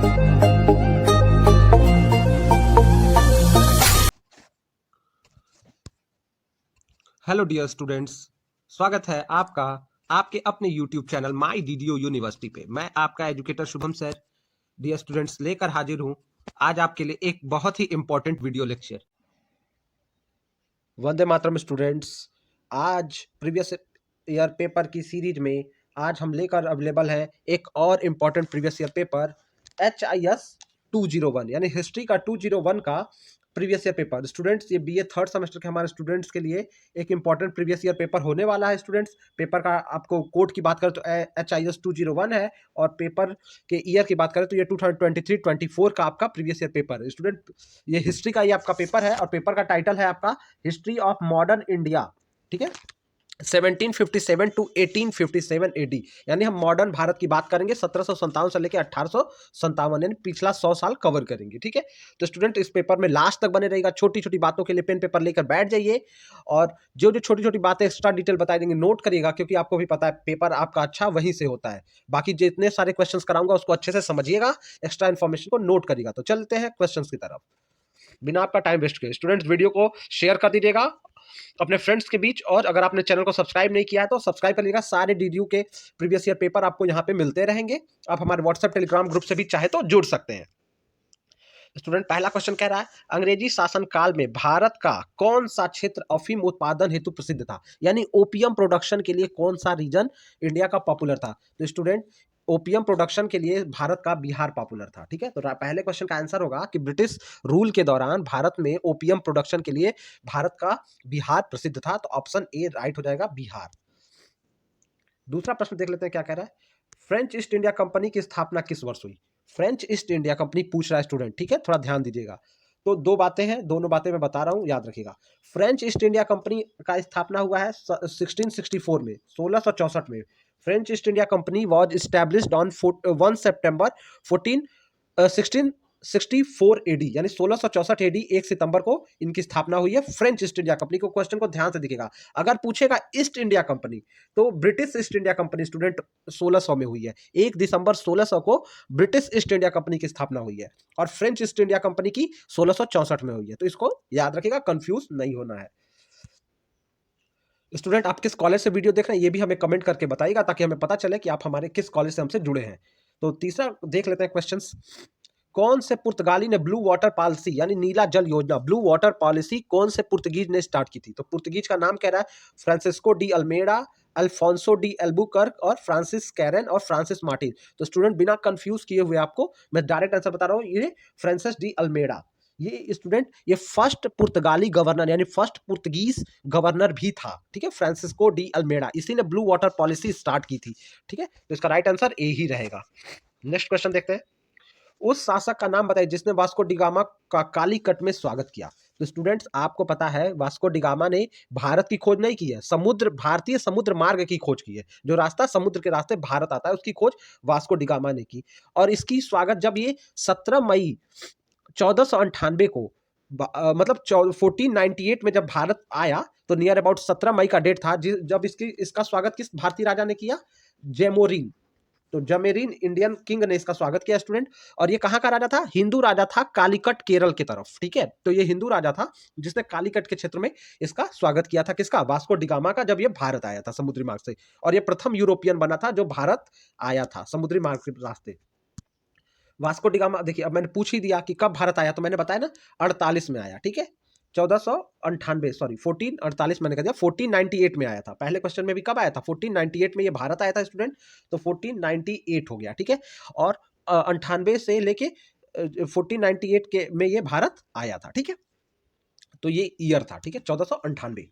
Hello dear students, स्वागत है आपका आपके अपने YouTube channel my DDO university पे। मैं आपका educator Shubham sir dear students लेकर हाजिर हूं आज आपके लिए एक बहुत ही इंपॉर्टेंट वीडियो लेक्चर। वंदे मातरम स्टूडेंट्स। आज प्रीवियस ईयर पेपर की सीरीज में आज हम लेकर अवेलेबल है एक और important previous year paper HIS 201 यानी हिस्ट्री का 201 का प्रीवियस ईयर पेपर। स्टूडेंट्स, ये बीए थर्ड सेमेस्टर के हमारे स्टूडेंट्स के लिए एक इंपॉर्टेंट प्रीवियस ईयर पेपर होने वाला है। स्टूडेंट्स, पेपर का आपको कोड की बात करें तो HIS 201 है, और पेपर के ईयर की बात करें तो ये 2023-24 का आपका प्रीवियस ईयर पेपर है। स्टूडेंट, ये हिस्ट्री का ये आपका पेपर है और पेपर का टाइटल है आपका हिस्ट्री ऑफ मॉडर्न इंडिया। ठीक है, 1757 टू 1857 AD, यानी हम मॉडर्न भारत की बात करेंगे 1757 से लेकर 1857, यानी पिछला 100 साल कवर करेंगे। ठीक है, तो स्टूडेंट इस पेपर में लास्ट तक बने रहेगा। छोटी छोटी बातों के लिए पेन पेपर लेकर बैठ जाइए, और जो जो छोटी छोटी बातें एक्स्ट्रा डिटेल बता देंगे नोट करिएगा, क्योंकि आपको भी पता है पेपर आपका अच्छा वहीं से होता है। बाकी जितने सारे क्वेश्चंस कराऊंगा उसको अच्छे से समझिएगा, एक्स्ट्रा इन्फॉर्मेशन को नोट करिएगा। तो चलते हैं क्वेश्चंस की तरफ बिना आपका टाइम वेस्ट किए। स्टूडेंट्स, वीडियो को शेयर कर दीजिएगा अपने फ्रेंड्स के बीच, और अगर आपने चैनल को सब्सक्राइब नहीं किया है तो सब्सक्राइब कर लीजिएगा। सारे डीडीयू के प्रीवियस ईयर पेपर आपको यहाँ पे मिलते रहेंगे। आप हमारे व्हाट्सएप टेलीग्राम ग्रुप से भी चाहे तो जुड़ सकते हैं। स्टूडेंट, पहला क्वेश्चन कह रहा है, अंग्रेजी शासन काल में भारत का कौन सा क्षेत्र अफीम उत्पादन हेतु प्रसिद्ध था, यानी ओपियम प्रोडक्शन के लिए कौन सा रीजन इंडिया का पॉपुलर था। तो स्टूडेंट, ओपियम प्रोडक्शन के लिए भारत का बिहार पॉपुलर था। ठीक है, तो पहले क्वेश्चन का आंसर होगा कि ब्रिटिश रूल के दौरान भारत में ओपियम प्रोडक्शन के लिए भारत का बिहार प्रसिद्ध था। तो ऑप्शन ए राइट हो जाएगा, बिहार। दूसरा प्रश्न देख लेते हैं क्या कह रहा है, फ्रेंच ईस्ट इंडिया कंपनी की स्थापना किस वर्ष हुई। फ्रेंच ईस्ट इंडिया कंपनी पूछ रहा है स्टूडेंट। ठीक है, थोड़ा ध्यान दीजिएगा। तो दो बातें हैं, दोनों बातें मैं बता रहा हूं, याद रखिएगा। फ्रेंच ईस्ट इंडिया कंपनी का स्थापना हुआ है 1664 में, 1664 में। French east India company was established on 1 September 1664 AD, यानी 1664 AD 1 सितंबर को इनकी स्थापना हुई है फ्रेंच ईस्ट इंडिया कंपनी को। क्वेश्चन को ध्यान से देखिएगा, अगर पूछेगा ईस्ट इंडिया कंपनी तो British east India company student 1600 में हुई है। 1 दिसंबर 1600 को ब्रिटिश ईस्ट इंडिया कंपनी की स्थापना हुई है, और फ्रेंच ईस्ट इंडिया कंपनी की 1664 में हुई है। तो इसको याद रखिएगा, कंफ्यूज नहीं होना है। स्टूडेंट, आप किस कॉलेज से वीडियो देख रहे हैं ये भी हमें कमेंट करके बताइएगा, ताकि हमें पता चले कि आप हमारे किस कॉलेज से हमसे जुड़े हैं। तो तीसरा देख लेते हैं क्वेश्चंस। कौन से पुर्तगाली ने ब्लू वाटर पॉलिसी यानी नीला जल योजना, ब्लू वाटर पॉलिसी कौन से पुर्तगीज ने स्टार्ट की थी। तो पुर्तगीज का नाम कह रहा है Francisco de Almeida, Alfonso de Albuquerque, और फ्रांसिस कैरन, और फ्रांसिस मार्टिन। तो स्टूडेंट, बिना कंफ्यूज किए हुए आपको मैं डायरेक्ट आंसर बता रहा हूँ, ये फ्रांसिस डी अल्मेडा। ये स्टूडेंट, ये फर्स्ट पुर्तगाली गवर्नर यानी फर्स्ट पुर्तगीज गवर्नर भी था। ठीक है, फ्रांसिस्को डी अल्मेडा, इसी ने ब्लू वाटर पॉलिसी स्टार्ट की थी। ठीक है, तो इसका राइट आंसर ए ही रहेगा। नेक्स्ट क्वेश्चन देखते हैं, उस शासक का नाम बताइए जिसने वास्को डिगामा का कालीकट में स्वागत किया। तो स्टूडेंट्स, आपको पता है वास्को डिगामा ने भारत की खोज नहीं की है, समुद्र भारतीय समुद्र मार्ग की खोज की है। जो रास्ता समुद्र के रास्ते भारत आता है उसकी खोज वास्को डिगामा ने की। और इसकी स्वागत जब ये 17 मई 1498 को मतलब 1498 में जब भारत आया, तो नियर अबाउट 17 मई का डेट था जब इसका स्वागत किस भारतीय राजा ने किया, जेमोरिन। तो जमेरीन इंडियन किंग ने इसका स्वागत किया स्टूडेंट। और ये कहाँ का राजा था, हिंदू राजा था, कालीकट केरल की तरफ। ठीक है, तो ये हिंदू राजा था जिसने कालीकट के क्षेत्र में इसका स्वागत किया था, किसका, वास्को डिगामा का, जब ये भारत आया था समुद्री मार्ग से। और ये प्रथम यूरोपियन बना था जो भारत आया था समुद्री मार्ग के रास्ते। वास्को डिगामा, देखिए अब मैंने पूछ ही दिया कि कब भारत आया, तो मैंने बताया ना 48 में आया। ठीक है, 1498 सॉरी 1448 मैंने कह दिया, 1498 में आया था। पहले क्वेश्चन में भी कब आया था, 1498 में ये भारत आया था स्टूडेंट, तो 1498 हो गया। ठीक है, और 98 से लेके 1498 के में ये भारत आया था। ठीक है, तो ये ईयर था। ठीक है, 1498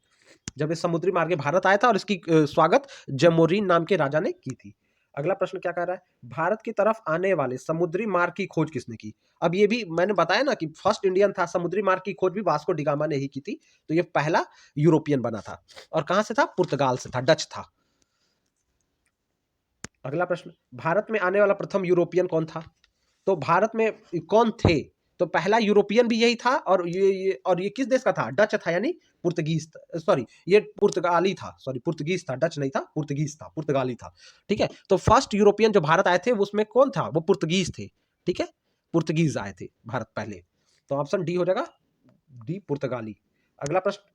जब इस समुद्री मार्ग भारत आया था, और इसकी स्वागत जमोरीन नाम के राजा ने की थी। अगला प्रश्न क्या कह रहा है, भारत की तरफ आने वाले समुद्री मार्ग की खोज किसने की। अब ये भी मैंने बताया ना कि फर्स्ट इंडियन था, समुद्री मार्ग की खोज भी वास्को डिगामा ने ही की थी। तो ये पहला यूरोपियन बना था, और कहां से था, पुर्तगाल से था, डच था। अगला प्रश्न, भारत में आने वाला प्रथम यूरोपियन कौन था। तो भारत में कौन थे, तो पहला यूरोपियन भी यही था, और ये किस देश का था, डच था, यानी पुर्तगीज, सॉरी ये पुर्तगाली था, सॉरी पुर्तगीज था, डच नहीं था, पुर्तगीज था, पुर्तगाली था। ठीक है, तो फर्स्ट यूरोपियन जो भारत आए थे उसमें कौन था, वो पुर्तगीज थे। ठीक है, पुर्तगीज आए थे भारत पहले। तो ऑप्शन डी हो जाएगा, डी पुर्तगाली। अगला प्रश्न,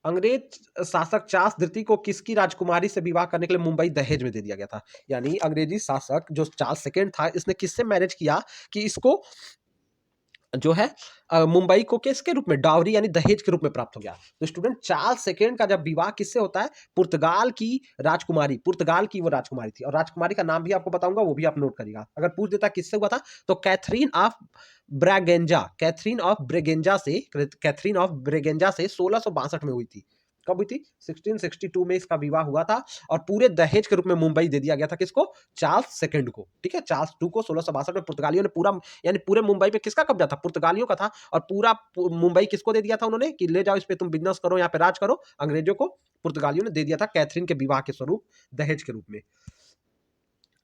अंग्रेज शासक चार्ल्स द्वितीय को किसकी राजकुमारी से विवाह करने के लिए मुंबई दहेज में दे दिया गया था? यानी अंग्रेजी शासक जो चार्ल्स सेकेंड था, इसने किससे मैरिज किया कि इसको जो है मुंबई को किसके रूप में, डावरी यानी दहेज के रूप में प्राप्त हो गया। तो स्टूडेंट, चार्ल्स सेकेंड का जब विवाह किससे होता है, पुर्तगाल की राजकुमारी, पुर्तगाल की वो राजकुमारी थी, और राजकुमारी का नाम भी आपको बताऊंगा, वो भी आप नोट करिएगा। अगर पूछ देता किससे हुआ था, तो Catherine of Braganza, Catherine of Braganza से, कैथरीन ऑफ ब्रेगेंजा से 1662 में हुई थी। कब हुई थी? 1662 में इसका विवाह हुआ था, और पूरे दहेज के रूप में मुंबई दे दिया गया था किसको? चार्ल्स सेकंड को। ठीक है, चार्ल्स टू को 1662 में पुर्तगालियों ने पूरा, यानी पूरे मुंबई पे किसका कब्जा था? पुर्तगालियों का था। और पूरा मुंबई किसको दे दिया था उन्होंने कि ले जाओ, इस पे तुम बिजनेस करो, यहाँ पे राज करो। अंग्रेजों को पुर्तगालियों ने दे दिया था कैथरीन के विवाह के स्वरूप, दहेज के रूप में।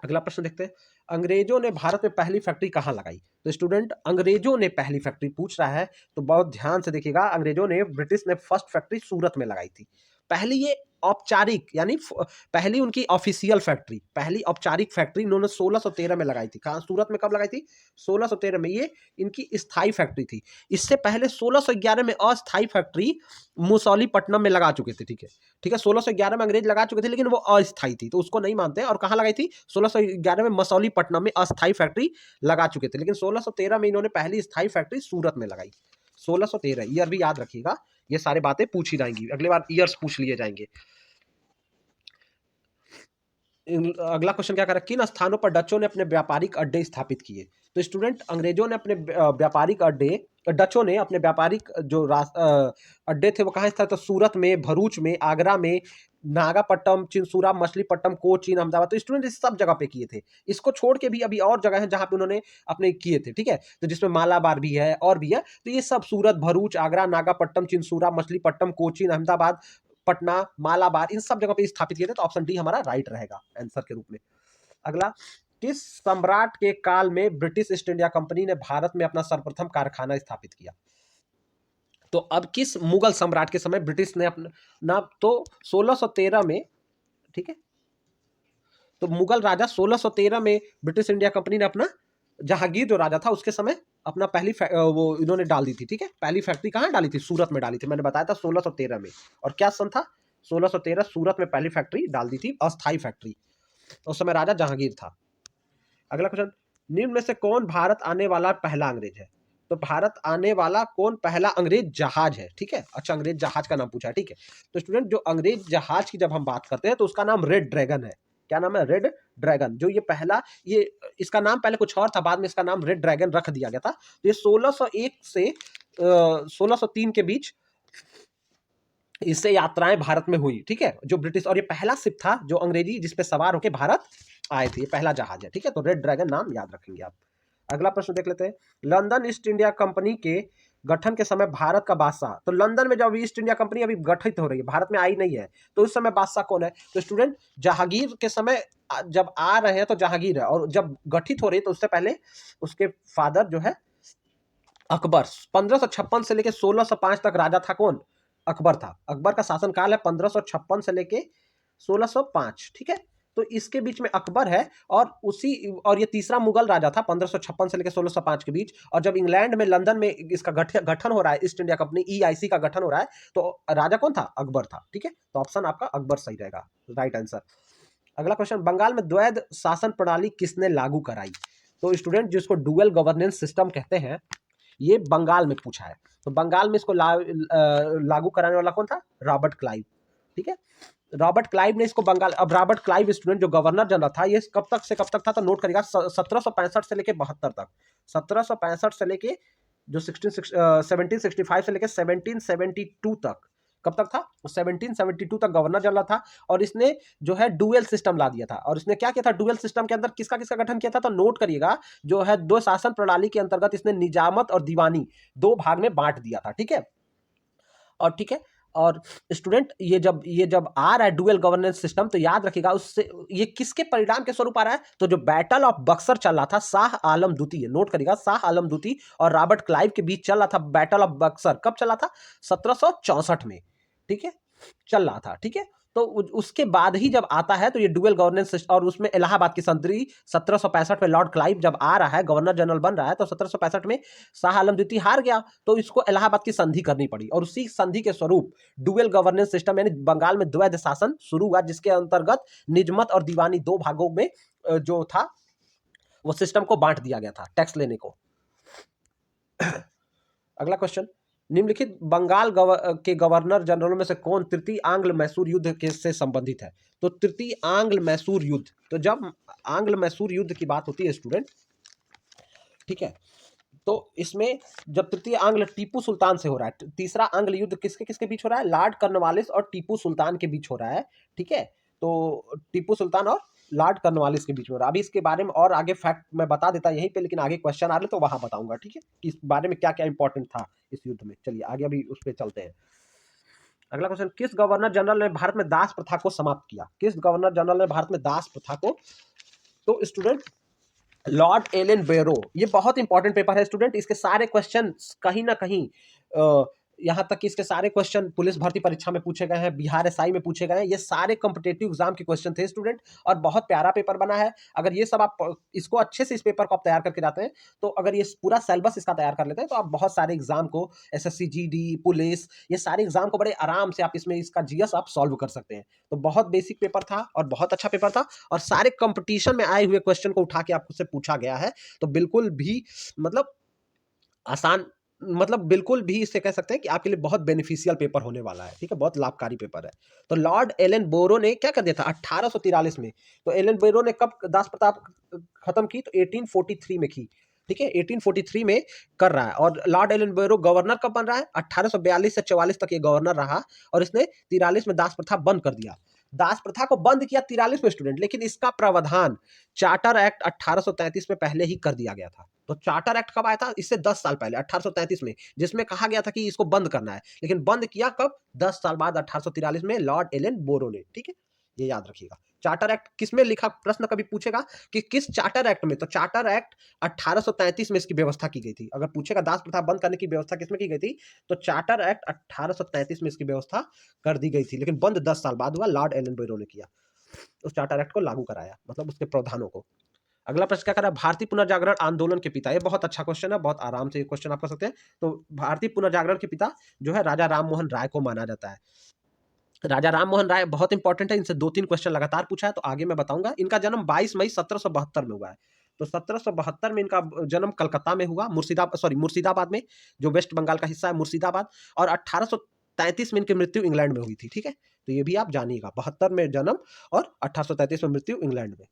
अगला प्रश्न देखते हैं, अंग्रेजों ने भारत में पहली फैक्ट्री कहां लगाई? तो स्टूडेंट, अंग्रेजों ने पहली फैक्ट्री पूछ रहा है, तो बहुत ध्यान से देखिएगा। अंग्रेजों ने, ब्रिटिश ने फर्स्ट फैक्ट्री सूरत में लगाई थी। पहली ये औपचारिक, यानी पहली उनकी ऑफिशियल फैक्ट्री, पहली औपचारिक फैक्ट्री इन्होंने 1613 में लगाई थी। कहां? सूरत में। कब लगाई थी? 1613 में। ये इनकी स्थायी फैक्ट्री थी। इससे पहले 1611 में अस्थायी फैक्ट्री मुसौलीपट्टनम में लगा चुके थे। ठीक है, ठीक है, 1611 में अंग्रेज लगा चुके थे, लेकिन वो अस्थायी थी, तो उसको नहीं मानते। और कहां लगाई थी? 1611 में मसौलीपट्टनम में अस्थायी फैक्ट्री लगा चुके थे, लेकिन 1613 में इन्होंने पहली स्थायी फैक्ट्री सूरत में लगाई। 1613 ईयर भी याद रखिएगा, ये सारी बातें पूछी जाएंगी, अगली बार ईयर्स पूछ लिए जाएंगे। अगला क्वेश्चन क्या कर रहा है, किन स्थानों पर डचों ने अपने व्यापारिक अड्डे स्थापित किए? तो स्टूडेंट, अंग्रेजों ने अपने व्यापारिक अड्डे, डचों ने अपने व्यापारिक जो अड्डे थे वो कहाँ स्थापित? तो सूरत में, भरूच में, आगरा में, नागापट्टनम, चिंसूरा, मछलीपट्टनम, कोचीन, अहमदाबाद। तो स्टूडेंट, इस सब जगह पे किए थे। इसको छोड़ के भी अभी और जगह है जहां पे उन्होंने अपने किए थे। ठीक है, तो जिसमें मालाबार भी है और भी है। तो ये सब सूरत, भरूच, आगरा, नागापट्टनम, चिंसूरा, मछलीपट्टनम, कोचीन, अहमदाबाद, पटना, मालाबार, इन सब जगह पे स्थापित किए थे। तो ऑप्शन डी हमारा राइट रहेगा आंसर के रूप में। अगला, किस सम्राट के काल में ब्रिटिश ईस्ट इंडिया कंपनी ने भारत में अपना सर्वप्रथम कारखाना स्थापित किया? तो अब किस मुगल सम्राट के समय ब्रिटिश ने अपना ना, तो 1613 में। ठीक है, तो मुगल राजा 1613 में ब्रिटिश इंडिया कंपनी ने अपना, जहांगीर जो राजा था उसके समय अपना पहली वो इन्होंने डाल दी थी। ठीक है, पहली फैक्ट्री कहाँ डाली थी? सूरत में डाली थी। मैंने बताया था 1613 में। और क्या सन था? 1613। सूरत में पहली फैक्ट्री डाल दी थी, अस्थायी फैक्ट्री। उस समय राजा जहांगीर था। अगला क्वेश्चन, निम्न में से कौन भारत आने वाला पहला अंग्रेज है? तो भारत आने वाला कौन पहला अंग्रेज जहाज है? ठीक है, अच्छा, अंग्रेज जहाज का नाम पूछा है। ठीक है, तो स्टूडेंट, जो अंग्रेज जहाज की जब हम बात करते हैं तो उसका नाम रेड ड्रैगन है। क्या नाम है? Red dragon. जो ये पहला, ये इसका नाम पहले कुछ और था, बाद में इसका नाम रेड ड्रैगन रख दिया गया था। तो ये 1601 से 1603 के बीच इससे यात्राएं भारत में हुई। ठीक है, जो ब्रिटिश, और ये पहला शिप था जो अंग्रेजी जिसपे सवार होकर भारत आए थे। ये पहला जहाज है। ठीक है, तो रेड ड्रैगन नाम याद रखेंगे आप। अगला प्रश्न देख लेते हैं, लंदन ईस्ट इंडिया कंपनी के गठन के समय भारत का बादशाह, तो लंदन में जब ईस्ट इंडिया कंपनी अभी गठित हो रही है, भारत में आई नहीं है, तो उस समय बादशाह कौन है? तो स्टूडेंट, जहांगीर के समय जब आ रहे हैं तो जहांगीर है, और जब गठित हो रही है तो उससे पहले उसके फादर जो है अकबर। 1556 से लेकर 1605 तक राजा था कौन? अकबर था। अकबर का शासनकाल है 1556 से लेके 1605। ठीक है, तो इसके बीच में अकबर है, और ये तीसरा मुगल राजा था 1556 से लेकर 1605 के बीच। और जब इंग्लैंड में, लंदन में इसका गठन हो रहा है, ईस्ट इंडिया कंपनी EIC का गठन हो रहा है, तो राजा कौन था? अकबर था। ठीक है, तो ऑप्शन आपका अकबर सही रहेगा, राइट आंसर। अगला क्वेश्चन, बंगाल में द्वैध शासन प्रणाली किसने लागू कराई? तो स्टूडेंट, जिसको डुअल गवर्नेंस सिस्टम कहते हैं, ये बंगाल में पूछा है। तो बंगाल में इसको लागू कराने वाला कौन था? Robert Clive. ठीक है, रॉबर्ट क्लाइव ने इसको बंगाल, अब रॉबर्ट क्लाइव स्टूडेंट जो गवर्नर जनरल था, ये कब तक से कब तक था? तो नोट करिएगा, 1765 से लेके 72 तक। 1765 से लेके जो 1765 से लेके 1772 तक, कब तक था? 1772 तक गवर्नर जनरल था। और इसने जो है डुअल सिस्टम ला दिया था। और इसने क्या किया था? डुअल सिस्टम के अंदर किसका किसका गठन किया था? तो नोट करिएगा, जो है दो शासन प्रणाली के अंतर्गत इसने निजामत और दीवानी दो भाग में बांट दिया था। ठीक है, और ठीक है, और स्टूडेंट, ये जब आ रहा है डुअल गवर्नेंस सिस्टम, तो याद रखिएगा उससे ये किसके परिणाम के स्वरूप आ रहा है? तो जो बैटल ऑफ बक्सर चल रहा था, शाह आलम द्वितीय, नोट करिएगा, शाह आलम द्वितीय और रॉबर्ट क्लाइव के बीच चल रहा था बैटल ऑफ बक्सर। कब चला था? 1764 में। ठीक है, चल रहा था। ठीक है, तो उसके बाद ही जब आता है तो ये डुअल गवर्नेंस, और उसमें इलाहाबाद की संधि 1765 में लॉर्ड क्लाइव जब आ रहा है, गवर्नर जनरल बन रहा है, तो 1765 में शाह आलम द्वितीय हार गया, तो इसको इलाहाबाद की संधि करनी पड़ी, और उसी संधि के स्वरूप डुअल गवर्नेंस सिस्टम यानी बंगाल में द्वैध शासन शुरू हुआ, जिसके अंतर्गत निजमत और दीवानी दो भागों में जो था वो सिस्टम को बांट दिया गया था टैक्स लेने को। अगला क्वेश्चन, निम्नलिखित बंगाल के गवर्नर जनरलों में से कौन तृतीय आंग्ल मैसूर युद्ध के से संबंधित है? तो तृतीय आंग्ल मैसूर युद्ध, तो जब आंग्ल मैसूर युद्ध की बात होती है स्टूडेंट, ठीक है, तो इसमें जब तृतीय आंग्ल टीपू सुल्तान से हो रहा है, तीसरा आंग्ल युद्ध किसके किसके बीच हो रहा है? लॉर्ड कॉर्नवालिस और टीपू सुल्तान के बीच हो रहा है, ठीक है। तो टीपू सुल्तान और लॉर्ड कॉर्नवालिस के बीच में हो रहा है। अभी इसके बारे में और आगे फैक्ट मैं बता देता यहीं पे, लेकिन आगे क्वेश्चन आ रहे तो वहां बताऊंगा, ठीक है, कि इस बारे में क्या क्या इंपॉर्टेंट था इस युद्ध में। चलिए आगे अभी उस पर चलते हैं। अगला क्वेश्चन, किस गवर्नर जनरल ने भारत में दास प्रथा को समाप्त किया? किस गवर्नर जनरल ने भारत में दास प्रथा को, तो स्टूडेंट लॉर्ड एलन बेरो। ये बहुत इंपॉर्टेंट पेपर है स्टूडेंट, इसके सारे क्वेश्चन कहीं ना कहीं यहाँ तक कि इसके सारे क्वेश्चन पुलिस भर्ती परीक्षा में पूछे गए हैं, बिहार एसआई में पूछे गए हैं, ये सारे कॉम्पिटेटिव एग्जाम के क्वेश्चन थे स्टूडेंट, और बहुत प्यारा पेपर बना है। अगर ये सब आप इसको अच्छे से, इस पेपर को आप तैयार करके जाते हैं, तो अगर ये पूरा सिलेबस इसका तैयार कर लेते हैं, तो आप बहुत सारे एग्जाम को, एसएससी जीडी पुलिस, ये सारे एग्जाम को बड़े आराम से आप इसमें इसका जीएस आप सॉल्व कर सकते हैं। तो बहुत बेसिक पेपर था और बहुत अच्छा पेपर था, और सारे कंपटीशन में आए हुए क्वेश्चन को उठा के आपसे पूछा गया है, तो बिल्कुल भी मतलब आसान, मतलब बिल्कुल भी इसे कह सकते हैं कि आपके लिए बहुत बेनिफिशियल पेपर होने वाला है, ठीक है, बहुत लाभकारी पेपर है। तो लॉर्ड एलन बोरो ने क्या कर दिया था 1843 में, तो एलन बोरो ने कब दास प्रथा खत्म की? तो 1843 में की, ठीक है, 1843 में कर रहा है। और लॉर्ड एलन बोरो गवर्नर कब बन रहा है? 1842 से 44 तक ये गवर्नर रहा, और इसने 43 में दास प्रथा बंद कर दिया। दास प्रथा को बंद किया 43 में स्टूडेंट, लेकिन इसका प्रावधान चार्टर एक्ट 1833 में पहले ही कर दिया गया था। तो चार्टर एक्ट कब आया था? इससे 10 साल पहले 1833 में, जिसमें कहा गया था कि इसको बंद करना है, लेकिन बंद किया कब? 10 साल बाद 1843 में लॉर्ड एलन बोरो ने, ठीक है, ये याद रखिएगा। चार्टर एक्ट किसमें लिखा, प्रश्न कभी पूछेगा कि किस चार्टर एक्ट में, तो चार्टर एक्ट 1833 में इसकी व्यवस्था की गई थी। अगर पूछेगा दास प्रथा बंद करने की व्यवस्था किसमें की गई थी, तो चार्टर एक्ट 1833 में इसकी व्यवस्था कर दी गई थी, लेकिन बंद 10 साल बाद हुआ, लॉर्ड एलन बोरो ने किया, उस चार्टर एक्ट को लागू कराया, मतलब उसके प्रावधानों को। अगला प्रश्न क्या कर रहा है? भारतीय पुनर्जागरण आंदोलन के पिता, ये बहुत अच्छा क्वेश्चन है, बहुत आराम से ये क्वेश्चन आप कर सकते हैं। तो भारतीय पुनर्जागरण के पिता जो है राजा राम मोहन राय को माना जाता है। राजा राम मोहन राय बहुत इंपॉर्टेंट है, इनसे 2-3 क्वेश्चन लगातार पूछा है, तो आगे मैं बताऊंगा। इनका जन्म 22 मई 1772 में हुआ है। तो 1772 में इनका जन्म कलकत्ता में हुआ, मुर्शिदाबाद में, जो वेस्ट बंगाल का हिस्सा है मुर्शिदाबाद, और 1833 में इनकी मृत्यु इंग्लैंड में हुई थी, ठीक है, तो ये भी आप जानिएगा, 72 में जन्म और 1833 में मृत्यु इंग्लैंड में।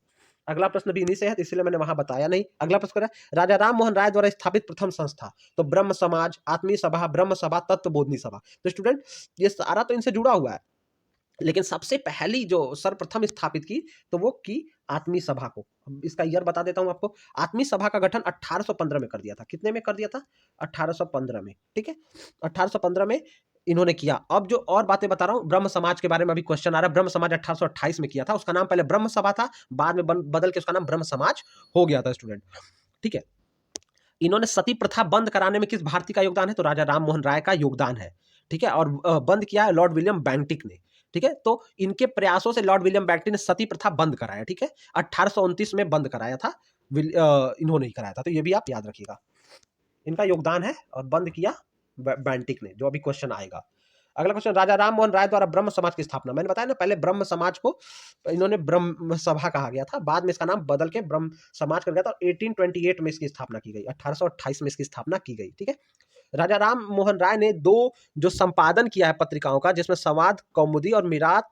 अगला प्रश्न भी इन्हीं से है, तो इसलिए मैंने वहां बताया नहीं। अगला प्रश्न है, राजा राम मोहन राय द्वारा स्थापित प्रथम संस्था, तो ब्रह्म समाज, आत्मीय सभा, ब्रह्म सभा, तत्वबोधनी सभा। तो स्टूडेंट ये सारा तो इनसे जुड़ा हुआ है, लेकिन सबसे पहली जो सर्वप्रथम स्थापित की, तो वो की आत्मीय सभा को। इसका ईयर बता देता हूं आपको। आत्मीय सभा का गठन 1815 में कर दिया था। कितने में कर दिया था? 1815 में, ठीक है, 1815 में इन्होंने किया। अब जो और बातें बता रहा हूं, ब्रह्म समाज के बारे में अभी क्वेश्चन आ रहा है। ब्रह्म समाज 1828 में किया था, उसका नाम पहले ब्रह्म सभा था, बाद में बदल के उसका नाम ब्रह्म समाज हो गया था स्टूडेंट, ठीक है। इन्होंने सती प्रथा बंद कराने में किस भारतीय का योगदान है? तो राजा राम मोहन राय का योगदान है, ठीक है, और बंद किया है लॉर्ड विलियम बेंटिक ने, ठीक है। तो इनके प्रयासों से लॉर्ड विलियम बेंटिक ने सती प्रथा बंद कराया, ठीक है, 1829 में बंद कराया था, इन्होंने ही कराया था, तो ये भी आप याद रखिएगा, इनका योगदान है, और बंद किया बेंटिक ने, जो अभी क्वेश्चन आएगा। अगला क्वेश्चन, राजा राम मोहन राय द्वारा ब्रह्म समाज की स्थापना, मैंने बताया ना, पहले ब्रह्म समाज को इन्होंने ब्रह्म सभा कहा गया था, बाद में इसका नाम बदल के ब्रह्म समाज कर गया था, 1828 में इसकी स्थापना की गई, 1828 में इसकी स्थापना की गई, ठीक है। राजा राम मोहन राय ने 2 जो संपादन किया है पत्रिकाओं का, जिसमें संवाद कौमुदी और मीरात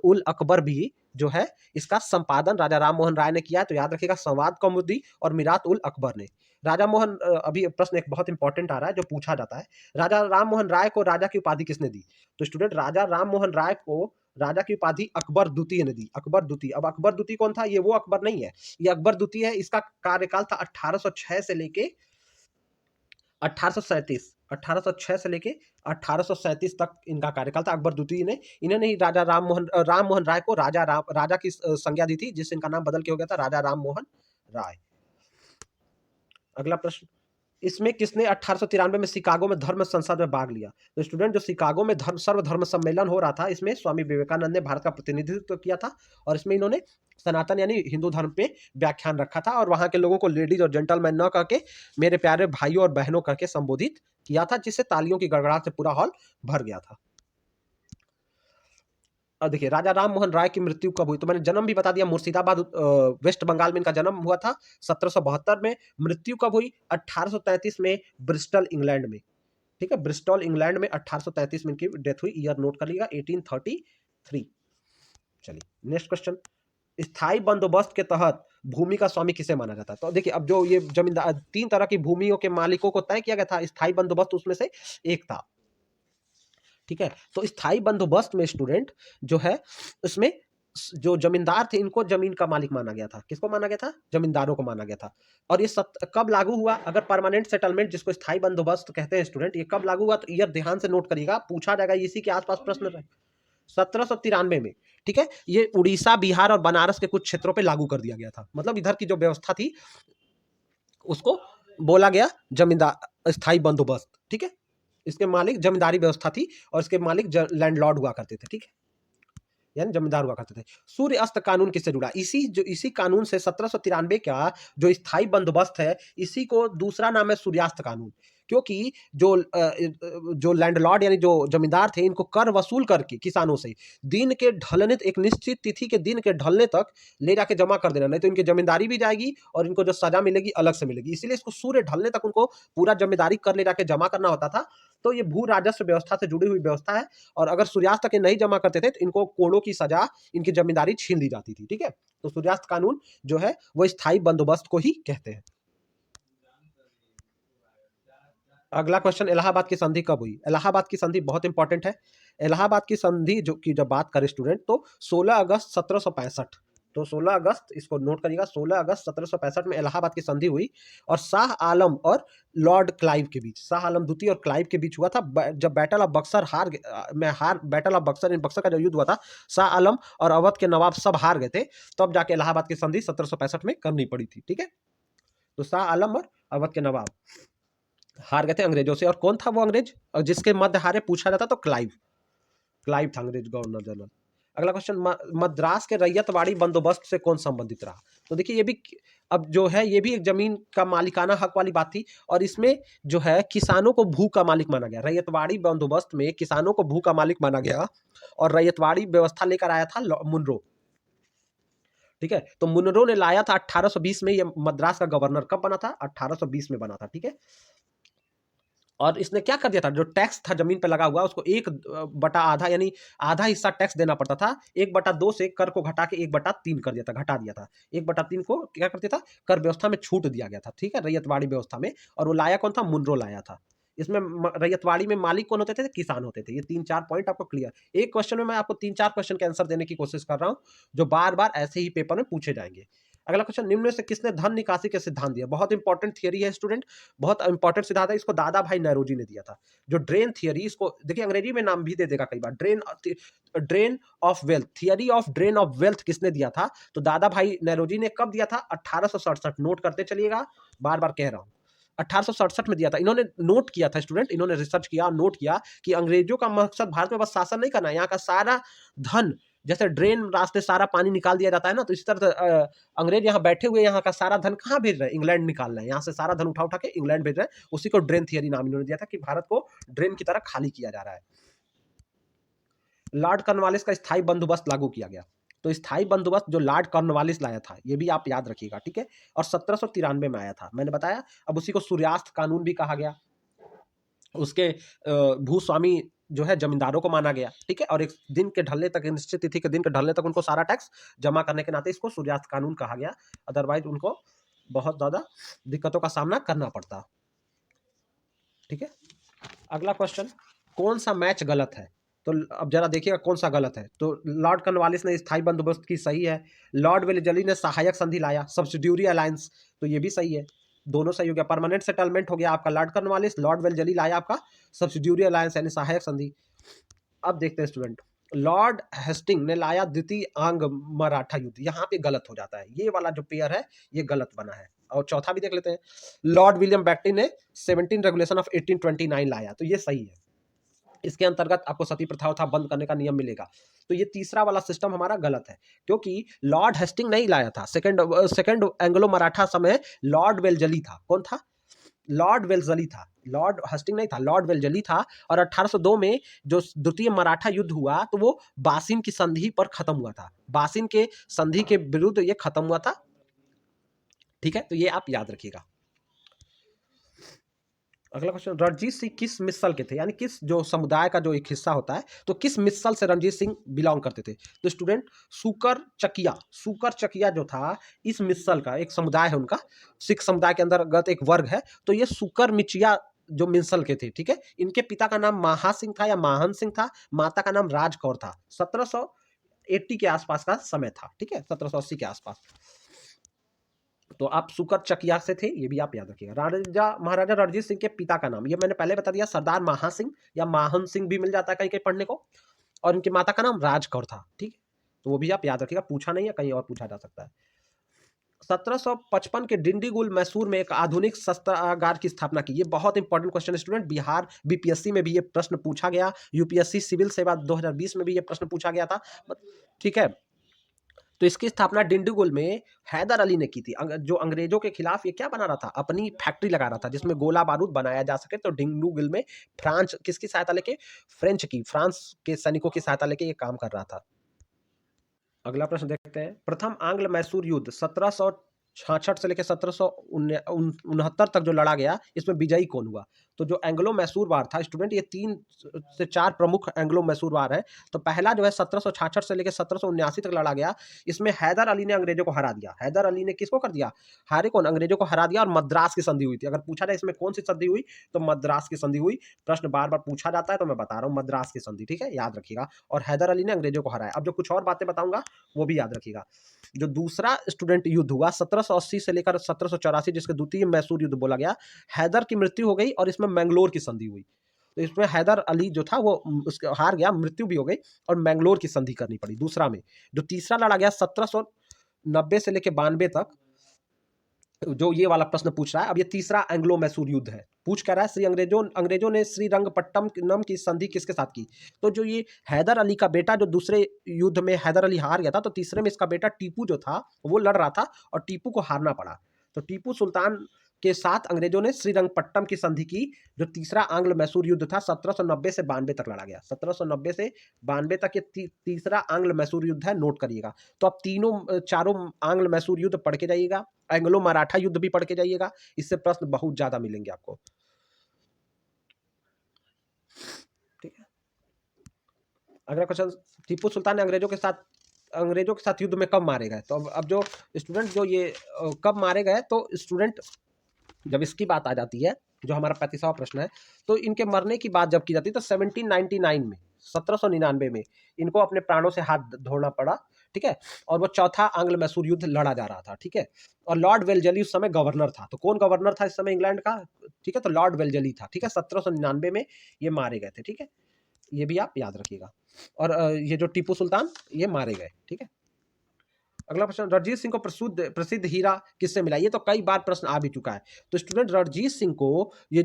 उल अकबर भी जो है, इसका संपादन राजा राम मोहन राय ने किया है, तो याद रखिएगा, संवाद कौमुदी और मीरात उल अकबर ने। राजा मोहन, अभी प्रश्न एक बहुत इंपॉर्टेंट आ रहा है जो पूछा जाता है, राजा राम मोहन राय को राजा की उपाधि किसने दी? तो स्टूडेंट राजा राम मोहन राय को राजा की उपाधि अकबर द्वितीय ने दी, अकबर द्वितीय। अब अकबर द्वितीय कौन था? ये वो अकबर नहीं है, ये अकबर द्वितीय है, इसका कार्यकाल था 1806 से लेके 1806 से लेके 1837 तक इनका कार्यकाल था। अकबर द्वितीय ने, इन्होंने ही राजा राम मोहन राय को राजा की संज्ञा दी थी, जिससे इनका नाम बदल के हो गया था राजा राम मोहन राय। अगला प्रश्न, इसमें किसने 1893 में शिकागो में धर्म संसद में भाग लिया? तो स्टूडेंट, जो शिकागो में सर्वधर्म सम्मेलन हो रहा था, इसमें स्वामी विवेकानंद ने भारत का प्रतिनिधित्व किया था और इसमें इन्होंने सनातन यानी हिंदू धर्म पे व्याख्यान रखा था और वहां के लोगों को लेडीज और जेंटलमैन न कह के मेरे प्यारे भाइयों और बहनों कह के संबोधित किया था, जिससे तालियों की गड़गड़ाहट से पूरा हॉल भर गया था। और देखिए, राजा राम मोहन राय की मृत्यु कब हुई? तो मैंने जन्म भी बता दिया, मुर्शिदाबाद वेस्ट बंगाल में इनका जन्म हुआ था 1772 में। मृत्यु कब हुई? 1833 में, ब्रिस्टल इंग्लैंड में। ठीक है, ब्रिस्टल इंग्लैंड में 1833 में इनकी डेथ हुई। ईयर नोट कर लीजिएगा, 1833। चलिए नेक्स्ट क्वेश्चन, स्थायी बंदोबस्त के तहत भूमि का स्वामी किसे माना जाता है? तो देखिए, अब जो ये जमींदार, तीन तरह की भूमियों के मालिकों को तय किया गया था, स्थायी बंदोबस्त उसमें से एक था। ठीक है, तो स्थायी बंदोबस्त में स्टूडेंट जो है, उसमें जो जमींदार थे इनको जमीन का मालिक माना गया था। किसको माना गया था? जमींदारों को माना गया था। और ये कब लागू हुआ? अगर परमानेंट सेटलमेंट जिसको स्थायी बंदोबस्त कहते हैं स्टूडेंट, ये कब लागू हुआ? तो ईयर ध्यान से नोट करिएगा, पूछा जाएगा इसी के आसपास प्रश्न रहे। 1793 में। ठीक है, ये उड़ीसा, बिहार और बनारस के कुछ क्षेत्रों पे लागू कर दिया गया था। मतलब इधर की जो व्यवस्था थी उसको बोला गया जमींदार स्थायी बंदोबस्त। ठीक है, इसके मालिक जमींदारी व्यवस्था थी और इसके मालिक लैंडलॉर्ड हुआ करते थे। ठीक है, यानी जमींदार हुआ करते थे। सूर्य अस्त कानून किससे जुड़ा? इसी कानून से 1793 का जो स्थायी बंदोबस्त है, इसी को दूसरा नाम है सूर्यास्त कानून। क्योंकि जो लैंडलॉर्ड यानी जो जमींदार थे, इनको कर वसूल करके किसानों से दिन के ढलने, एक निश्चित तिथि के दिन के ढलने तक ले जाके जमा कर देना, नहीं तो इनकी जमींदारी भी जाएगी और इनको जो सजा मिलेगी अलग से मिलेगी। इसीलिए इसको सूर्य ढलने तक उनको पूरा जमींदारी कर ले जाके जमा करना होता था। तो ये भू राजस्व व्यवस्था से जुड़ी हुई व्यवस्था है और अगर सूर्यास्त तक नहीं जमा करते थे तो इनको कोड़ों की सजा, इनकी जमींदारी छीन ली जाती थी। ठीक है, तो सूर्यास्त कानून जो है वो स्थायी बंदोबस्त को ही कहते हैं। अगला क्वेश्चन, इलाहाबाद की संधि कब हुई? इलाहाबाद की संधि बहुत इंपॉर्टेंट है। इलाहाबाद की संधि जो की जब बात करें स्टूडेंट, तो 16 अगस्त 1765। तो 16 अगस्त, इसको नोट करिएगा, 16 अगस्त 1765 में इलाहाबाद की संधि हुई और शाह आलम और लॉर्ड क्लाइव के बीच, शाह आलम द्वितीय और क्लाइव के बीच हुआ था। जब battle of Buxar battle of Buxar, इन बक्सर का जो युद्ध हुआ था, शाह आलम और अवध के नवाब सब हार गए थे, तब जाके इलाहाबाद की संधि 1765 में करनी पड़ी थी। ठीक है, तो शाह आलम और अवध के नवाब हार गए थे अंग्रेजों से। और कौन था वो अंग्रेज और जिसके मध्य हारे पूछा जाता? तो क्लाइव, क्लाइव था अंग्रेज गवर्नर जनरल। अगला क्वेश्चन, मद्रास के रैयतवाड़ी बंदोबस्त से कौन संबंधित रहा? तो देखिए, ये भी अब जो है, ये भी एक जमीन का मालिकाना हक वाली बात थी और इसमें जो है किसानों को भू का मालिक माना गया। रैयतवाड़ी बंदोबस्त में किसानों को भू का मालिक माना गया और रैयतवाड़ी व्यवस्था लेकर आया था मुनरो। ठीक है, तो मुनरो ने लाया था 1820 में। ये मद्रास का गवर्नर कब बना था? 1820 में बना था। ठीक है, और इसने क्या कर दिया था, जो टैक्स था जमीन पे लगा हुआ उसको 1/8 यानी आधा हिस्सा टैक्स देना पड़ता था, 1/2 से कर को घटा के 1/3 कर दिया था, घटा दिया था। 1/3 को क्या कर दिया था? कर व्यवस्था में छूट दिया गया था। ठीक है, रैयतवाड़ी व्यवस्था में। और वो लाया कौन था? मुनरो लाया था। इसमें रैयतवाड़ी में मालिक कौन होते थे? किसान होते थे। ये 3-4 पॉइंट आपको क्लियर। एक क्वेश्चन में मैं आपको 3-4 क्वेश्चन के आंसर देने की कोशिश कर रहा हूं, जो बार बार ऐसे ही पेपर में पूछे जाएंगे। अगला क्वेश्चन, निम्न में से किसने धन निकासी के सिद्धांत दिया? बहुत इंपॉर्टेंट थियरी है स्टूडेंट, बहुत इंपॉर्टेंट सिद्धांत है। इसको दादा भाई नौरोजी ने दिया था। जो ड्रेन थियरी, इसको देखिए अंग्रेजी में नाम भी दे देगा कई बार, drain of wealth, theory of drain of wealth किसने दिया था? तो दादा भाई नौरोजी ने। कब दिया था? 1867। नोट करते चलिएगा, बार बार कह रहा हूं, 1867 में दिया था। इन्होंने नोट किया था स्टूडेंट, इन्होंने रिसर्च किया, नोट किया कि अंग्रेजों का मकसद भारत में बस शासन नहीं करना, यहाँ का सारा धन, जैसे ड्रेन रास्ते सारा पानी निकाल दिया जाता है ना, तो इसी तरह अंग्रेज यहाँ बैठे हुए यहाँ का सारा धन कहाँ भेज रहे हैं? इंग्लैंड निकाल रहे हैं, यहाँ से सारा धन उठा उठा के इंग्लैंड भेज रहे हैं। उसी को ड्रेन थियरी नाम इन्होंने दिया था कि भारत को ड्रेन की तरह खाली किया जा रहा है। लॉर्ड कॉर्नवालिस का स्थायी बंदोबस्त लागू किया गया। तो स्थायी बंदोबस्त जो लॉर्ड कॉर्नवालिस लाया था, ये भी आप याद रखिएगा। ठीक है, और 1793 में आया था, मैंने बताया। अब उसी को सूर्यास्त कानून भी कहा गया। उसके भूस्वामी जो है जमींदारों को माना गया। ठीक है, और एक दिन के ढलने तक, निश्चित तिथि के दिन के ढलने तक उनको सारा टैक्स जमा करने के नाते इसको सूर्यास्त कानून कहा गया। अदरवाइज उनको बहुत ज्यादा दिक्कतों का सामना करना पड़ता। ठीक है, अगला क्वेश्चन, कौन सा मैच गलत है? तो अब जरा देखिएगा कौन सा गलत है। तो लॉर्ड कॉर्नवालिस ने स्थायी बंदोबस्त की, सही है। लॉर्ड वेलेस्ली ने सहायक संधि लाया, सब्सिड्यूरी अलायंस, तो ये भी सही है। दोनों सही हो गया। परमानेंट सेटलमेंट हो गया आपका लॉर्ड कॉर्नवालिस, लॉर्ड वेलेस्ली लाया आपका सब्सिड्यूरी अलायंस यानी सहायक संधि। अब देखते हैं स्टूडेंट, लॉर्ड हेस्टिंग ने लाया द्वितीय आंग मराठा युद्ध, यहाँ पे गलत हो जाता है, ये वाला जो पेयर है ये गलत बना है। और चौथा भी देख लेते हैं, लॉर्ड विलियम बेंटिक ने 17 रेगुलेशन ऑफ 1829 लाया, तो ये सही है। इसके अंतर्गत आपको सती प्रथा था बंद करने का नियम मिलेगा। तो ये तीसरा वाला सिस्टम हमारा गलत है, क्योंकि लॉर्ड हेस्टिंग नहीं लाया था। सेकंड एंग्लो मराठा समय लॉर्ड वेलजली था। कौन था? लॉर्ड वेलजली था, लॉर्ड हस्टिंग नहीं था, लॉर्ड वेलजली था। और 1802 में जो द्वितीय मराठा युद्ध हुआ तो वो बासिन की संधि पर खत्म हुआ था, बासिन के संधि के विरुद्ध ये खत्म हुआ था। ठीक है, तो ये आप याद रखिएगा। अगला क्वेश्चन, रणजीत सिंह किस मिसल के थे, यानी किस जो समुदाय का जो एक हिस्सा होता है, तो किस मिसल से रणजीत सिंह बिलोंग करते थे? तो स्टूडेंट सुकर चकिया, सुकर चकिया जो था इस मिसल का एक समुदाय है उनका, सिख समुदाय के अंतर्गत एक वर्ग है। तो ये सुकर मिचिया जो मिसल के थे, ठीक है। इनके पिता का नाम महा सिंह था या माहन सिंह था, माता का नाम राज कौर था। 1780 के आसपास का समय था, ठीक है, 1780 के आसपास। तो आप सुकर चकिया से थे, ये भी आप याद रखिएगा। राजा महाराजा रणजीत सिंह के पिता का नाम ये मैंने पहले बता दिया, सरदार महा सिंह या माहन सिंह भी मिल जाता है कहीं कहीं पढ़ने को। और इनकी माता का नाम राज कौर था, ठीक है, तो वो भी आप याद रखिएगा, पूछा नहीं है, कहीं और पूछा जा सकता है। 1755 के डिंडीगुल मैसूर में एक आधुनिक शस्त्रागार की स्थापना की। ये बहुत important question student, Bihar BPSC में भी ये प्रश्न पूछा गया, यूपीएससी सिविल सेवा 2020 में भी ये प्रश्न पूछा गया था, ठीक है। तो इसकी स्थापना डिंडीगुल में हैदर अली ने की थी। जो अंग्रेजों के खिलाफ ये क्या बना रहा था, अपनी फैक्ट्री लगा रहा था जिसमें गोला बारूद बनाया जा सके। तो डिंडीगुल में फ्रांस किसकी सहायता लेके, फ्रेंच की, फ्रांस के सैनिकों की सहायता लेके ये काम कर रहा था। अगला प्रश्न देखते हैं, प्रथम आंग्ल मैसूर युद्ध 1766 से लेकर 1769 तक जो लड़ा गया, इसमें विजयी कौन हुआ? तो जो एंग्लो मैसूर वार था स्टूडेंट, ये 3 से 4 प्रमुख एंग्लो मैसूर वार है। तो पहला जो है 1766 से लेकर 1779 तक लड़ा गया, इसमें हैदर अली ने अंग्रेजों को हरा दिया। हैदर अली ने किसको कर दिया, हारे कौन, अंग्रेजों को हरा दिया। और मद्रास की संधि हुई थी। अगर पूछा जाए इसमें कौन सी संधि हुई, तो मद्रास की संधि हुई। प्रश्न बार बार पूछा जाता है तो मैं बता रहा हूँ, मद्रास की संधि, ठीक है, याद रखिएगा। और हैदर अली ने अंग्रेजों को हराया। अब जो कुछ और बातें बताऊंगा वो भी याद रखिएगा। जो दूसरा स्टूडेंट युद्ध हुआ 1780 से लेकर 1784, जिसके द्वितीय मैसूर युद्ध बोला गया, हैदर की मृत्यु हो गई और इसमें मैंगलोर की संधि हुई। तो इसमें हैदर अली जो था वो उसके हार गया, मृत्यु भी हो गई और मैंगलोर की संधि करनी पड़ी दूसरा में। जो तीसरा लड़ा गया 1790 से लेकर 92 तक, जो ये वाला प्रश्न पूछ रहा है, अब ये तीसरा एंग्लो मैसूर युद्ध है। पूछ कर रहा है श्री अंग्रेजों ने श्रीरंगपट्टनम की संधि किसके साथ की? तो जो ये हैदर अली का बेटा, जो दूसरे युद्ध में हैदर अली हार गया था, तो तीसरे में इसका बेटा टीपू जो था वो लड़ रहा था और टीपू को हारना पड़ा। तो टीपू सुल्तान के साथ अंग्रेजों ने श्रीरंगपट्टनम की संधि की। जो तीसरा आंग्ल मैसूर युद्ध था 1790 से 92 तक लड़ा गया। 1790 से 92 तक ये तीसरा आंग्ल मैसूर युद्ध है, नोट करिएगा। तो आप चारों आंग्ल मैसूर युद्ध पढ़ के जाइएगा, एंग्लो मराठा युद्ध भी पढ़ के जाइएगा, इससे प्रश्न बहुत ज्यादा मिलेंगे आपको, ठीक है। अगला क्वेश्चन, टीपू सुल्तान ने अंग्रेजों के साथ युद्ध में कब मारे गए? तो अब जो स्टूडेंट जो ये कब मारे गए, तो स्टूडेंट जब इसकी बात आ जाती है, जो हमारा 35वां प्रश्न है, तो इनके मरने की बात जब की जाती है तो 1799 में, 1799 में इनको अपने प्राणों से हाथ धोना पड़ा, ठीक है। और वो चौथा आंग्ल मैसूर युद्ध लड़ा जा रहा था, ठीक है। और लॉर्ड वेलजली उस समय गवर्नर था। तो कौन गवर्नर था इस समय इंग्लैंड का? ठीक है, तो लॉर्ड वेलजली था, ठीक है। 1799 में ये मारे गए थे, ठीक है, ये भी आप याद रखिएगा। और ये जो टीपू सुल्तान ये मारे गए, ठीक है। अगला प्रश्न, रणजीत सिंह को प्रसिद्ध हीरा किससे मिला? ये तो कई बार प्रश्न आ भी चुका है। तो स्टूडेंट रणजीत सिंह को ये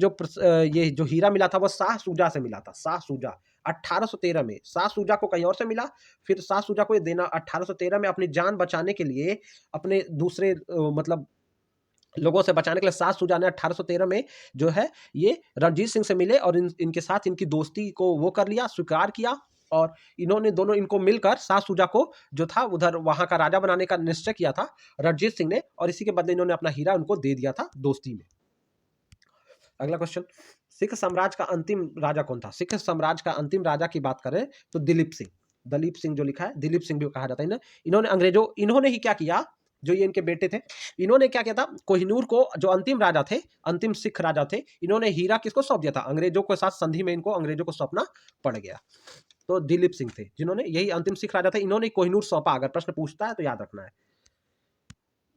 जो हीरा मिला था वो शाह सूजा से मिला था। शाह सूजा 1813 में शाह सूजा को कहीं और से मिला, फिर शाह सूजा को ये देना 1813 में अपनी जान बचाने के लिए, अपने दूसरे मतलब लोगों से बचाने के लिए शाह सूजा ने 1813 में जो है ये रणजीत सिंह से मिले और इनके साथ इनकी दोस्ती को वो कर लिया, स्वीकार किया। और इन्होंने दोनों इनको मिलकर शाह सूजा को जो था उधर वहां का राजा बनाने का निश्चय किया था रणजीत सिंह ने, और इसी के बदले इन्होंने अपना हीरा उनको दे दिया था दोस्ती में। अगला क्वेश्चन, सिख साम्राज्य का अंतिम राजा कौन था? सिख साम्राज्य का अंतिम राजा की बात करें तो दिलीप सिंह, दलीप सिंह जो लिखा है, दिलीप सिंह भी कहा जाता है। इन्होंने ही क्या किया, जो ये इनके बेटे थे, इन्होंने क्या किया था, कोहिनूर को जो अंतिम राजा थे, अंतिम सिख राजा थे, इन्होंने हीरा किसको सौंप दिया था? अंग्रेजों के साथ संधि में इनको अंग्रेजों को सौंपना पड़ गया। तो दिलीप सिंह थे जिन्होंने, यही अंतिम सिख राजा थे, इन्होंने कोहिनूर सौंपा। अगर प्रश्न पूछता है तो याद रखना है।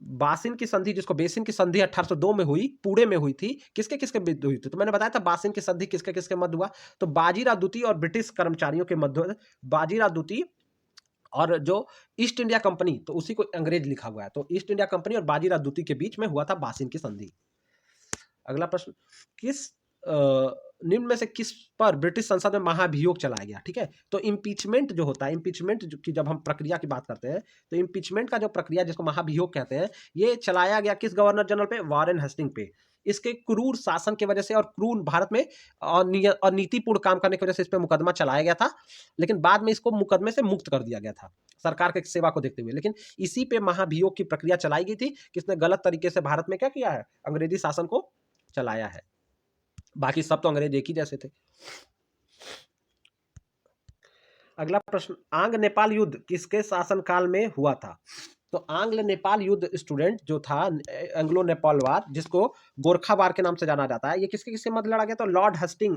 बासिन की संधि, जिसको बेसिन की संधि 1802 में हुई, पुणे में हुई थी, किसके किसके बीच हुई थी? तो मैंने बताया था बासिन की संधि किसके किसके मध्य हुआ, तो बाजीराव द्वितीय और ब्रिटिश कर्मचारियों के मध्य, बाजीराव द्वितीय और जो ईस्ट इंडिया कंपनी, तो उसी को अंग्रेज लिखा हुआ है, तो ईस्ट इंडिया कंपनी और बाजीराव द्वितीय के बीच में हुआ था बासिन की संधि। अगला प्रश्न, किस निम्न में से किस पर ब्रिटिश संसद में महाभियोग चलाया गया? ठीक है, तो इम्पीचमेंट जो होता है, इम्पीचमेंट की जब हम प्रक्रिया की बात करते हैं, तो इम्पीचमेंट का जो प्रक्रिया जिसको महाभियोग कहते हैं, ये चलाया गया किस गवर्नर जनरल पे? वॉरेन हेस्टिंग पे। इसके क्रूर शासन की वजह से और क्रूर भारत में अनीतिपूर्ण काम करने की वजह से इस पे मुकदमा चलाया गया था, लेकिन बाद में इसको मुकदमे से मुक्त कर दिया गया था सरकार के सेवा को देखते हुए। लेकिन इसी पे महाभियोग की प्रक्रिया चलाई गई थी, किसने गलत तरीके से भारत में क्या किया है? अंग्रेजी शासन को चलाया है। बाकी सब तो अंग्रेज एक ही जैसे थे। अगला प्रश्न, आंग्ल नेपाल युद्ध किसके शासनकाल में हुआ था? तो आंग्ल नेपाल युद्ध स्टूडेंट जो था, एंग्लो नेपाल वार, जिसको गोरखा वार के नाम से जाना जाता है, ये किसके किसके मध्य लड़ा गया? तो लॉर्ड हस्टिंग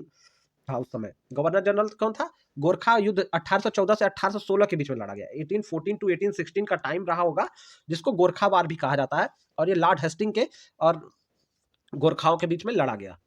था उस समय। गवर्नर जनरल कौन था? गोरखा युद्ध 1814 से 1816 के बीच में लड़ा गया। 1814 टू 1816 का टाइम रहा होगा, जिसको गोरखा वार भी कहा जाता है, और ये लॉर्ड हस्टिंग के और गोरखाओं के बीच में लड़ा गया।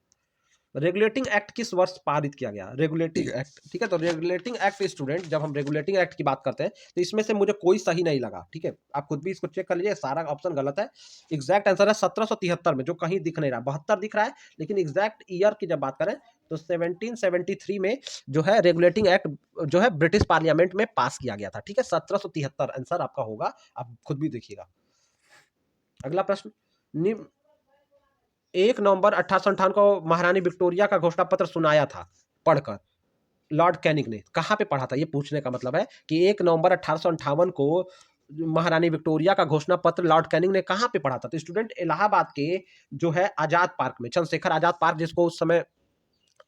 रेगुलेटिंग एक्ट किस वर्ष पारित किया गया? रेगुलेटिंग एक्ट, ठीक है, तो रेगुलेटिंग एक्ट स्टूडेंट, जब हम रेगुलेटिंग एक्ट की बात करते हैं, तो इसमें से मुझे कोई सही नहीं लगा, ठीक है, आप खुद भी इसको चेक कर लीजिए, सारा ऑप्शन गलत है। एग्जैक्ट आंसर है 1773 में, जो कहीं दिख नहीं रहा, 72 दिख रहा है, लेकिन एग्जैक्ट ईयर की जब बात करें तो 1773 में जो है रेगुलेटिंग एक्ट जो है ब्रिटिश पार्लियामेंट में पास किया गया था, ठीक है, 1773 आंसर आपका होगा, आप खुद भी देखिएगा। अगला प्रश्न, 1 नवंबर 1858 को महारानी विक्टोरिया का घोषणा पत्र सुनाया था पढ़कर लॉर्ड कैनिंग ने, कहां पे पढ़ा था? ये पूछने का मतलब है कि 1 नवंबर 1858 को महारानी विक्टोरिया का घोषणा पत्र लॉर्ड कैनिंग ने कहां पे पढ़ा था? तो स्टूडेंट इलाहाबाद के जो है आजाद पार्क में, चंद्रशेखर आजाद पार्क, जिसको उस समय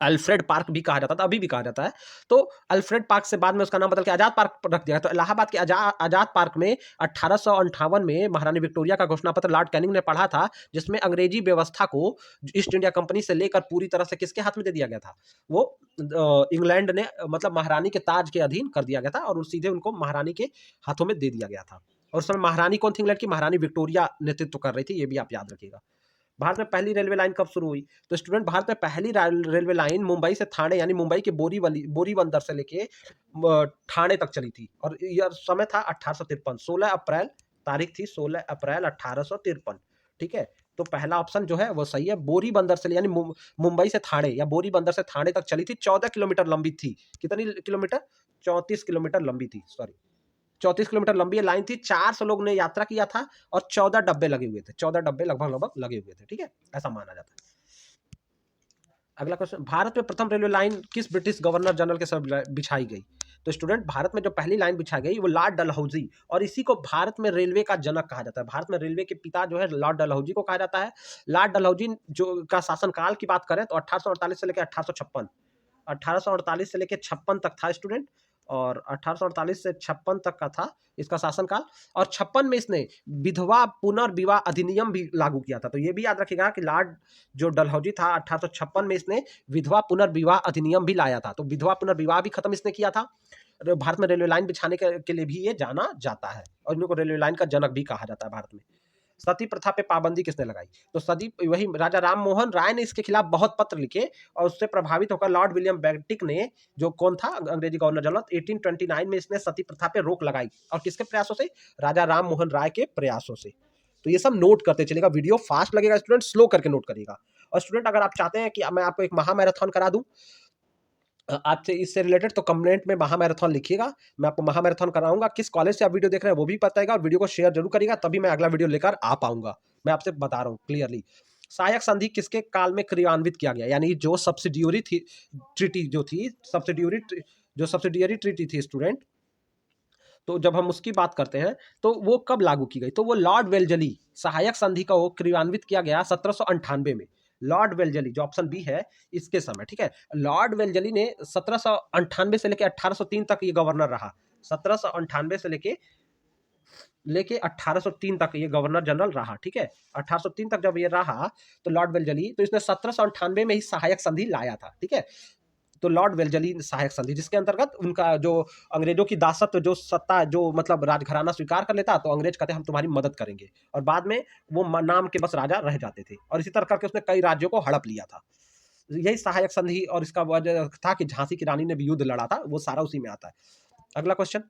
अल्फ्रेड पार्क भी कहा जाता था, अभी भी कहा जाता है, तो अल्फ्रेड पार्क से बाद में उसका नाम बदल के आजाद पार्क रख दिया। तो इलाहाबाद के आजाद पार्क में 1858 में महारानी विक्टोरिया का घोषणा पत्र लॉर्ड कैनिंग ने पढ़ा था, जिसमें अंग्रेजी व्यवस्था को ईस्ट इंडिया कंपनी से लेकर पूरी तरह से किसके हाथ में दे दिया गया था? वो इंग्लैंड ने, मतलब महारानी के ताज के अधीन कर दिया गया था, और सीधे उनको महारानी के हाथों में दे दिया गया था। और उस समय महारानी कौन थी इंग्लैंड की? महारानी विक्टोरिया नेतृत्व कर रही थी, ये भी आप याद रखिएगा। भारत में पहली रेलवे लाइन कब शुरू हुई? तो स्टूडेंट, भारत में पहली रेलवे लाइन मुंबई से ठाणे, यानी मुंबई के बोरीबंदर से लेके ठाणे तक चली थी, और यह समय था 1853, 16 अप्रैल तारीख थी, 16 अप्रैल 1853, ठीक है। तो पहला ऑप्शन जो है वो सही है, बोरीबंदर से, यानी मुंबई से ठाणे या बोरीबंदर से ठाणे तक चली थी, 14 किलोमीटर लंबी थी। कितनी किलोमीटर? 34 किलोमीटर लंबी थी, सॉरी, 34 किलोमीटर लंबी लाइन थी, 400 लोग ने यात्रा किया था, और 14 डब्बे लगे हुए थे, 14 डब्बे लगभग लगभग लगे हुए थे, ठीक है, ऐसा माना जाता है। अगला क्वेश्चन, भारत में प्रथम रेलवे लाइन किस ब्रिटिश गवर्नर जनरल के समय बिछाई गई? तो स्टूडेंट, भारत में जो पहली लाइन बिछाई गई वो लॉर्ड डलहौजी, और इसी को भारत में रेलवे का जनक कहा जाता है। भारत में रेलवे के पिता जो है लॉर्ड डलहौजी को कहा जाता है। लॉर्ड डलहौजी जो का शासनकाल की बात करें तो 1848 से लेकर 1856, 1848 से लेकर 56 तक था स्टूडेंट, और 1848 से 56 तक का था इसका शासनकाल, और 56 में इसने विधवा पुनर्विवाह अधिनियम भी लागू किया था। तो ये भी याद रखिएगा कि लॉर्ड जो डलहौजी था, 1856 में इसने विधवा पुनर्विवाह अधिनियम भी लाया था, तो विधवा पुनर्विवाह भी खत्म इसने किया था। भारत में रेलवे लाइन बिछाने के लिए भी ये जाना जाता है, और इनको रेलवे लाइन का जनक भी कहा जाता है भारत में। सती प्रथा पे पाबंदी किसने लगाई? तो सदी वही राजा राम मोहन राय ने इसके खिलाफ बहुत पत्र लिखे, और उससे प्रभावित होकर लॉर्ड विलियम बेंटिक ने, जो कौन था अंग्रेजी गवर्नर जनरल, 1829 में इसने सती प्रथा पे रोक लगाई, और किसके प्रयासों से? राजा राम मोहन राय के प्रयासों से। तो ये सब नोट करते चलेगा, वीडियो फास्ट लगेगा स्टूडेंट, स्लो करके नोट करिएगा। और स्टूडेंट, अगर आप चाहते हैं कि मैं आपको एक महामैराथन करा दूं आपसे इससे रिलेटेड, तो कमेंट में महामैराथन लिखिएगा, मैं आपको महामैराथन कराऊंगा। किस कॉलेज से आप वीडियो देख रहे हैं वो भी बताएगा, और वीडियो को शेयर जरूर करिएगा, तभी मैं अगला वीडियो लेकर आ पाऊंगा। मैं आपसे बता रहा हूँ क्लियरली। सहायक संधि किसके काल में क्रियान्वित किया गया? यानी जो सब्सिडियरी थी ट्रीटी जो थी, सब्सिडियरी ट्रीटी थी स्टूडेंट, तो जब हम उसकी बात करते हैं तो वो कब लागू की गई? तो वो लॉर्ड वेलजली सहायक संधि का वो क्रियान्वित किया गया 1798 में। लॉर्ड वेलजली जो ऑप्शन बी है इसके समय, ठीक है, लॉर्ड वेलजली ने 1798 से लेके 1803 तक ये गवर्नर रहा। 1798 से लेके 1803 तक ये गवर्नर जनरल रहा, ठीक है। 1803 तक जब ये रहा तो लॉर्ड वेलजली, तो इसने 1798 में ही सहायक संधि लाया था, ठीक है। तो लॉर्ड वेल्जली सहायक संधि, जिसके अंतर्गत उनका जो अंग्रेजों की दासत्व जो सत्ता जो मतलब राजघराना स्वीकार कर लेता, तो अंग्रेज कहते हम तुम्हारी मदद करेंगे, और बाद में वो नाम के बस राजा रह जाते थे, और इसी तरह करके उसने कई राज्यों को हड़प लिया था। यही सहायक संधि, और इसका वजह था कि झांसी की रानी ने भी युद्ध लड़ा था, वो सारा उसी में आता है। अगला क्वेश्चन,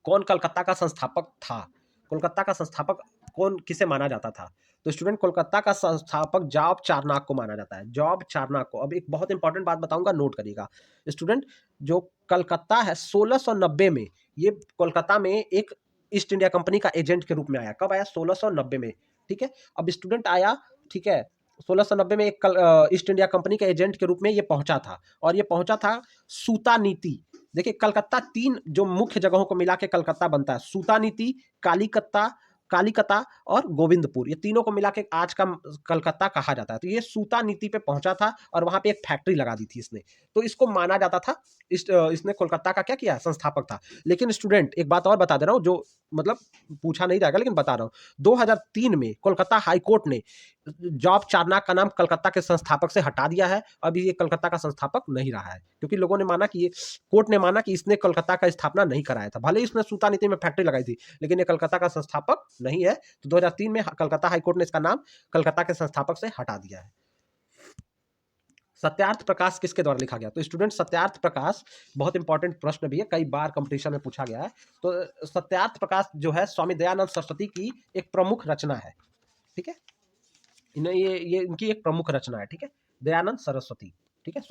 कौन कलकत्ता का संस्थापक था? कोलकाता का संस्थापक कौन, किसे माना जाता था? तो स्टूडेंट, कोलकाता का संस्थापक जॉब चारनाक को माना जाता है, जॉब चारनाक को। अब एक बहुत इंपॉर्टेंट बात बताऊंगा, नोट करिएगा स्टूडेंट। जो कलकत्ता है 1690 में, ये कोलकाता में एक ईस्ट इंडिया कंपनी का एजेंट के रूप में आया। कब आया? 1690 में, ठीक है। अब स्टूडेंट आया, ठीक है, 1690 में एक ईस्ट इंडिया कंपनी के एजेंट के रूप में ये पहुंचा था, और ये पहुंचा था सूता नीति। देखिए, कलकत्ता 3 जो मुख्य जगहों को मिला के कलकत्ता बनता है, सूता नीति, कालीकत्ता कालीकता और गोविंदपुर, ये तीनों को मिला के आज का कलकत्ता कहा जाता है। तो ये सूता नीति पे पहुंचा था, और वहां पे एक फैक्ट्री लगा दी थी इसने, तो इसको माना जाता था इसने कोलकाता का क्या किया, संस्थापक था। लेकिन स्टूडेंट, एक बात और बता दे रहा हूं, जो मतलब पूछा नहीं जाएगा लेकिन बता रहा हूं, 2003 में कोलकाता हाई कोर्ट ने जॉब चारनाक का नाम कलकत्ता के संस्थापक से हटा दिया है। अभी ये कलकत्ता का संस्थापक नहीं रहा है, क्योंकि लोगों ने माना कि ये, कोर्ट ने माना कि इसने कलकत्ता का स्थापना नहीं कराया था। भले ही इसने सूता नीति में फैक्ट्री लगाई थी, लेकिन ये कलकत्ता का संस्थापक नहीं है। तो 2003 में कलकत्ता हाईकोर्ट ने इसका नाम कलकत्ता के संस्थापक से हटा दिया है। सत्यार्थ प्रकाश किसके द्वारा लिखा गया? तो स्टूडेंट, सत्यार्थ प्रकाश बहुत इंपॉर्टेंट प्रश्न भी है, कई बार कंपटीशन में पूछा गया है। तो सत्यार्थ प्रकाश जो है स्वामी दयानंद सरस्वती की एक प्रमुख रचना है, ठीक है। इन्हें ये इनकी एक प्रमुख रचना है, ठीक है, दयानंद सरस्वती, ठीक है।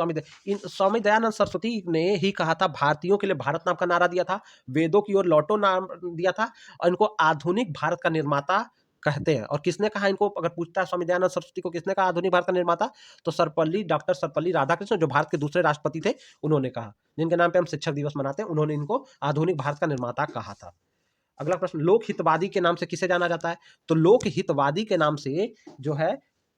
स्वामी दयानंद सरस्वती ने ही कहा था, भारतीयों के लिए भारत नाम का नारा दिया था, वेदों की ओर लौटो नाम दिया था, और इनको आधुनिक भारत का निर्माता कहते हैं। और किसने कहा इनको, अगर पूछता है स्वामी दयानंद सरस्वती को किसने कहा आधुनिक भारत का निर्माता, तो सर्वपल्ली डॉक्टर सर्वपल्ली राधाकृष्णन, जो भारत के दूसरे राष्ट्रपति थे, उन्होंने कहा, जिनके नाम पे हम शिक्षक दिवस मनाते हैं, उन्होंने इनको आधुनिक भारत का निर्माता कहा था। अगला प्रश्न, लोक हितवादी के नाम से किसे जाना जाता है? तो लोक हितवादी के नाम से जो है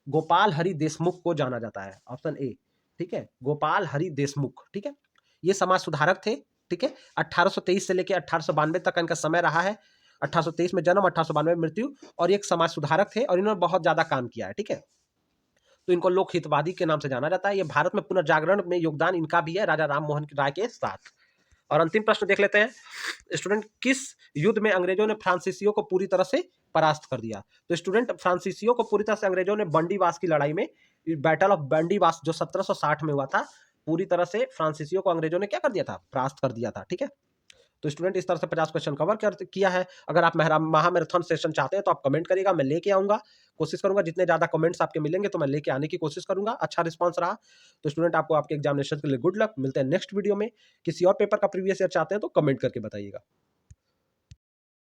गोपाल हरि देशमुख को जाना जाता है, ऑप्शन ए, ठीक है, गोपाल हरि देशमुख, ठीक है। ये समाज सुधारक थे, ठीक है। 1823 से लेकर 1892 तक इनका समय रहा है। 1823 में जन्म, 1892 में मृत्यु, और एक समाज सुधारक थे, और इन्होंने बहुत ज्यादा काम किया है, ठीक है। तो इनको लोक हितवादी के नाम से जाना जाता है। ये भारत में पुनर्जागरण में योगदान इनका भी है, राजा राम मोहन राय के साथ। और अंतिम प्रश्न देख लेते हैं स्टूडेंट, किस युद्ध में अंग्रेजों ने फ्रांसीसियों को पूरी तरह से परास्त कर दिया? तो स्टूडेंट, फ्रांसीसियों को पूरी तरह से अंग्रेजों ने बंडीवास की लड़ाई में, बैटल ऑफ बंडीवास जो 1760 में हुआ था, पूरी तरह से फ्रांसीसियों को अंग्रेजों ने क्या कर दिया था, परास्त कर दिया था, ठीक है। तो स्टूडेंट, इस तरह से 50 क्वेश्चन कवर किया है। अगर आप महामैराथन सेशन चाहते हैं तो आप कमेंट करिएगा, मैं लेके आऊंगा, कोशिश करूंगा जितने ज्यादा कमेंट्स आपके मिलेंगे तो मैं लेके आने की कोशिश करूंगा। अच्छा रिस्पांस रहा तो स्टूडेंट, आपको आपके एग्जामिनेशन के लिए गुड लक। मिलते हैं नेक्स्ट वीडियो में। किसी और पेपर का प्रीवियस ईयर चाहते हैं तो कमेंट करके बताइएगा।